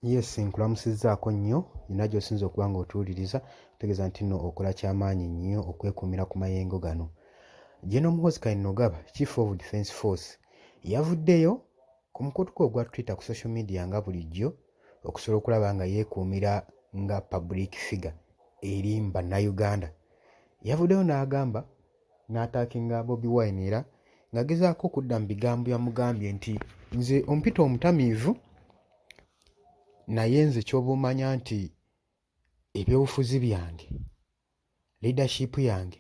Yes, nkulamusizzaako nnyo nina gy'osinza okuba ng'otuwuliriza tegeeza nti nno okola kyamaanyi nnyo okwekuumira ku mayengo gano. General Muhoozi Kainerugaba, Chief of Defence Force, yavuddeyo ku mukutuko ogwa Twitter ku social media nga bulijjo okusobola okulaba nga yeekuumira nga public figure eri mu bannayuganda. Yavuddeyo n'agamba n'ataakinga Bobi Wine era ng'agezaako okudda mu bigambo yamugambye nti nze ompita omutamiivu naye nze ky'oba omanya nti ebyobufuzi byange, leadership yange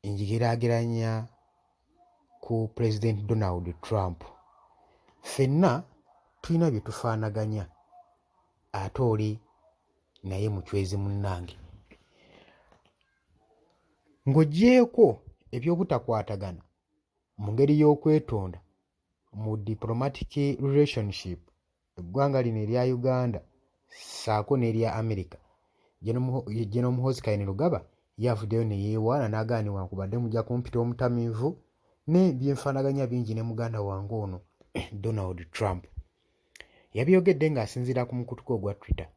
ngigeraageranya ku President Donald Trump. Ffenna tulina bye tufaanaganya ate oli naye mucwezi munnange. Ng'oggyeeko eby'obutakwatagana mu ngeri y'okwetonda mu diplomatic relationship eggwanga lino erya Uganda ssaako n'erya America, General Muhoozi Kainerugaba yavuddeyo ne yeewaana n'agamba nti wankubadde mujja kumpita omutamiivu ne byenfaanaganya bingi ne muganda wange ono Donald Trump. Yabyogedde ng'asinziira ku mukutuko ogwa Twitter.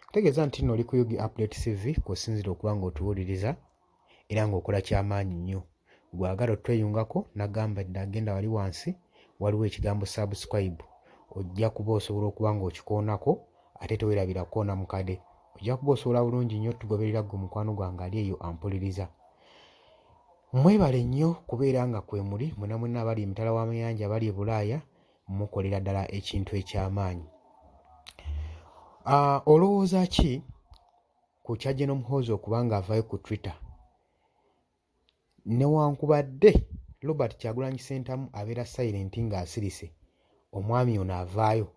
Kutegeeza nti nno oli ku Yugi Update TV kw'osinzira okuba ng'otuwuliriza era ng'okola kyamaanyi nnyo. Gwagala otweyungako n'agamba dda agenda wali wansi waliwo ekigambo subscribe, ojja kuba osobola okuba ng'okikoonako ate teweerabira koona mukade. Ojja kuba osobola bulungi nnyo tugoberera ggwe mukwano gwange ali eyo ampuliriza. Mwebale nnyo kubeera nga kwe muli mwena mwenna abali emitala w'amayanja abali e Bulaaya mukolera ddala ekintu eky'amaanyi. Olowooza ki ku kya General Muhoozi okuba ng'avaayo ku Twitter newankubadde Robert Kyagulanyi Ssentamu abeera silent ng'asirise, omwami ono avaayo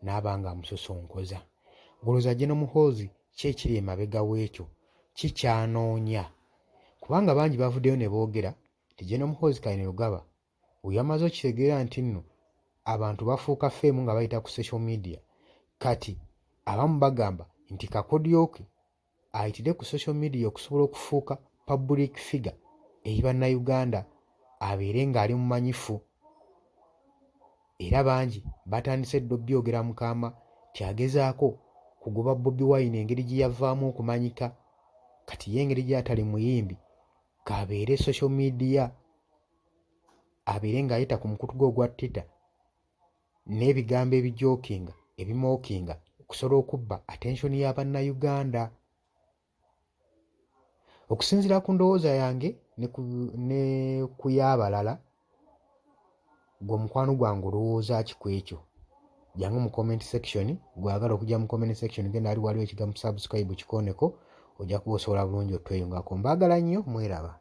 n'aba ng'amusosonkoza? Olowooza General Muhoozi ki ekiri emabega w'ekyo, ki ky'anoonya? Kubanga bangi bavuddeyo ne boogera nti General Muhoozi Kainerugaba oyo amaze okitegeera nti nno abantu bafuuka ffeemu nga bayita ku social media, kati abamu bagamba nti kakodyo ke ayitire ku social media okusobola okufuuka public figure eri bannayuganda abeere ng'ali mumanyifu. Era bangi batandise dda obyogera mukama kyagezaako kugoba Bobi Wine engeri gye yavaamu okumanyika, kati ye engeri gy'atali muyimbi kaabeere social media abeere ng'ayita ku mukutu gwe ogwa Twitter n'ebigambo ebijookinga ebimookinga okusobola okubba attention y'abannayuganda. Okusinziira ku ndowooza yange ne ku y'abalala, gwe omukwano gwange olowooza ki ku ekyo? Jangu mu comment section. Gwagala okujja mu comment section genda waliwo ekigambo subscribe kikooneko, ojja kuba osobola bulungi otweyungako. Mbaagala nnyo, mweraba.